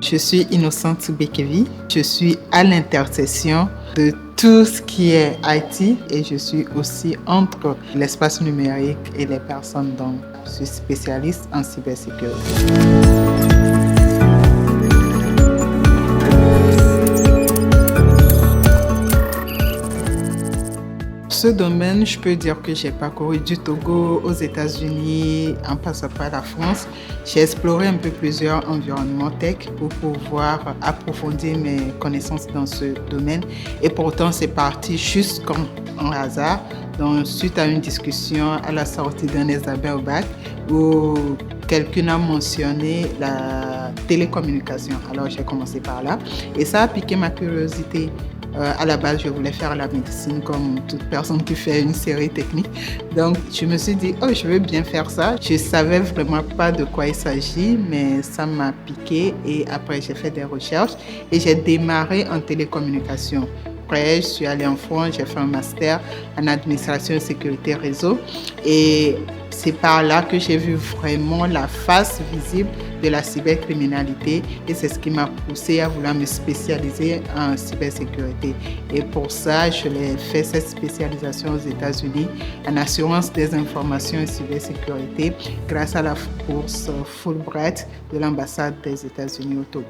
Je suis Innocente Bekevi. Je suis à l'intersection de tout ce qui est IT et je suis aussi entre l'espace numérique et les personnes. Donc, je suis spécialiste en cybersécurité. Ce domaine, je peux dire que j'ai parcouru du Togo aux États-Unis en passant par la France. J'ai exploré un peu plusieurs environnements tech pour pouvoir approfondir mes connaissances dans ce domaine. Et pourtant, c'est parti juste comme un hasard. Donc, suite à une discussion à la sortie d'un examen au bac où quelqu'un a mentionné la télécommunication. Alors, j'ai commencé par là et ça a piqué ma curiosité. À la base, je voulais faire la médecine comme toute personne qui fait une série technique. Donc, je me suis dit, je veux bien faire ça. Je ne savais vraiment pas de quoi il s'agit, mais ça m'a piqué. Et après, j'ai fait des recherches et j'ai démarré en télécommunication. Après, je suis allée en France, j'ai fait un master en administration et sécurité réseau. Et c'est par là que j'ai vu vraiment la face visible de la cybercriminalité et c'est ce qui m'a poussée à vouloir me spécialiser en cybersécurité. Et pour ça, je l'ai fait cette spécialisation aux États-Unis en assurance des informations et cybersécurité grâce à la bourse Fulbright de l'ambassade des États-Unis au Togo.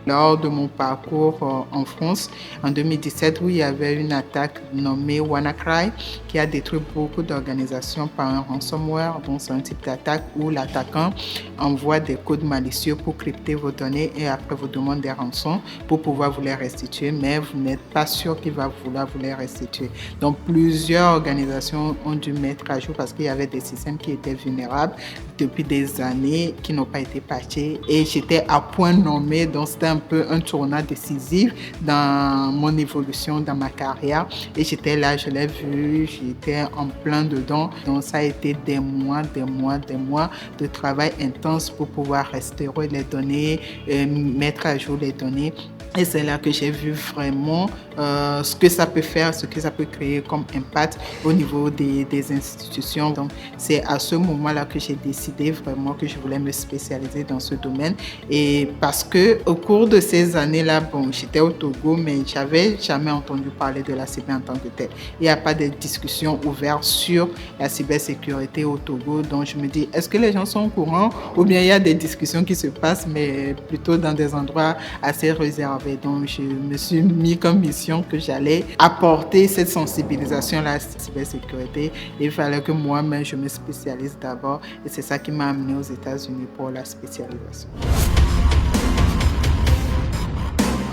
Lors de mon parcours en France, en 2017, où il y avait une attaque nommée WannaCry qui a détruit beaucoup d'organisations par un ransomware. Donc, c'est un type d'attaque où l'attaquant envoie des codes malicieux pour crypter vos données et après vous demande des rançons pour pouvoir vous les restituer, mais vous n'êtes pas sûr qu'il va vouloir vous les restituer. Donc, plusieurs organisations ont dû mettre à jour parce qu'il y avait des systèmes qui étaient vulnérables depuis des années, qui n'ont pas été patchés et j'étais à point nommé, donc c'était un peu un tournant décisif dans mon évolution, dans ma carrière et j'étais là, je l'ai vu, j'étais en plein dedans, donc ça a été des mois de travail intense pour pouvoir restaurer les données, mettre à jour les données. Et c'est là que j'ai vu vraiment ce que ça peut faire, ce que ça peut créer comme impact au niveau des institutions. Donc, c'est à ce moment-là que j'ai décidé vraiment que je voulais me spécialiser dans ce domaine. Et parce que au cours de ces années-là, j'étais au Togo, mais j'avais jamais entendu parler de la cyber en tant que telle. Il n'y a pas de discussion ouverte sur la cybersécurité au Togo. Donc, je me dis, est-ce que les gens sont au courant ou bien il y a des discussions qui se passent, mais plutôt dans des endroits assez réservés. Donc, je me suis mis comme mission que j'allais apporter cette sensibilisation à la cybersécurité. Il fallait que moi-même, je me spécialise d'abord. Et c'est ça qui m'a amené aux États-Unis pour la spécialisation.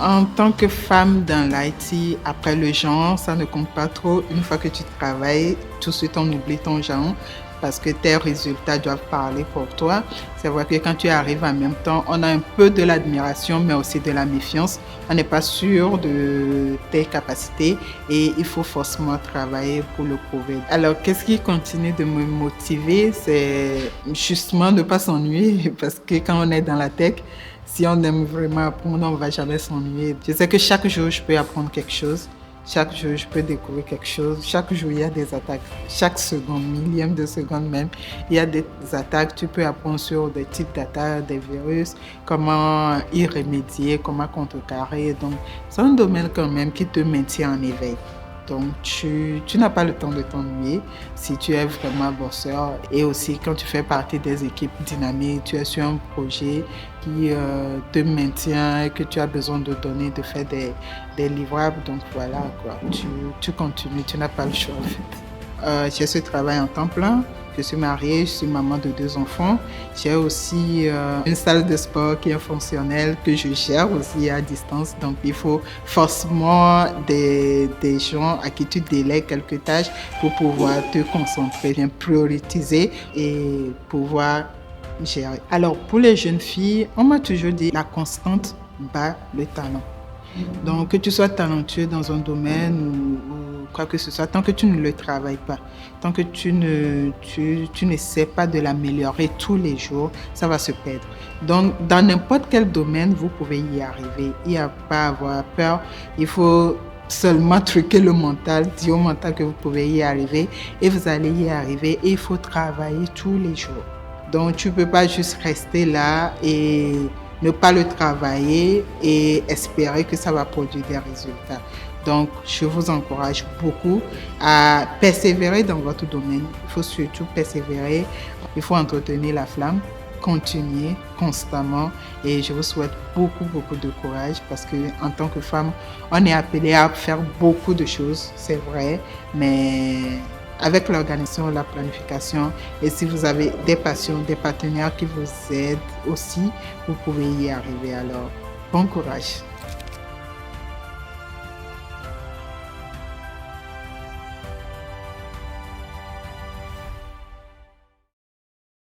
En tant que femme dans l'IT, après le genre, ça ne compte pas trop. Une fois que tu travailles, tout de suite, on oublie ton genre parce que tes résultats doivent parler pour toi. C'est vrai que quand tu arrives en même temps, on a un peu de l'admiration, mais aussi de la méfiance. On n'est pas sûr de tes capacités et il faut forcément travailler pour le prouver. Alors, qu'est-ce qui continue de me motiver? C'est justement de ne pas s'ennuyer parce que quand on est dans la tech, si on aime vraiment apprendre, on ne va jamais s'ennuyer. Je sais que chaque jour, je peux apprendre quelque chose. Chaque jour, je peux découvrir quelque chose. Chaque jour, il y a des attaques. Chaque seconde, millième de seconde même, il y a des attaques. Tu peux apprendre sur des types d'attaques, des virus, comment y remédier, comment contrecarrer. Donc, c'est un domaine quand même qui te maintient en éveil. Donc, tu n'as pas le temps de t'ennuyer si tu es vraiment bosseur. Et aussi, quand tu fais partie des équipes dynamiques, tu es sur un projet qui te maintient et que tu as besoin de donner, de faire des livrables. Donc, voilà, quoi. Tu continues, tu n'as pas le choix, en fait. J'ai ce travail en temps plein. Je suis mariée, je suis maman de 2 enfants. J'ai aussi une salle de sport qui est fonctionnelle que je gère aussi à distance. Donc, il faut forcément des gens à qui tu délègues quelques tâches pour pouvoir te concentrer, bien prioriser et pouvoir gérer. Alors, pour les jeunes filles, on m'a toujours dit la constante bat le talent. Donc, que tu sois talentueux dans un domaine ou quoi que ce soit, tant que tu ne le travailles pas, tant que tu n'essaies pas de l'améliorer tous les jours, ça va se perdre. Donc, dans n'importe quel domaine, vous pouvez y arriver. Il n'y a pas à avoir peur. Il faut seulement truquer le mental, dire au mental que vous pouvez y arriver et vous allez y arriver. Et il faut travailler tous les jours. Donc, tu ne peux pas juste rester là et ne pas le travailler et espérer que ça va produire des résultats. Donc, je vous encourage beaucoup à persévérer dans votre domaine. Il faut surtout persévérer. Il faut entretenir la flamme, continuer constamment. Et je vous souhaite beaucoup, beaucoup de courage parce que en tant que femme, on est appelé à faire beaucoup de choses, c'est vrai, mais avec l'organisation, la planification, et si vous avez des passions, des partenaires qui vous aident aussi, vous pouvez y arriver. Alors, bon courage.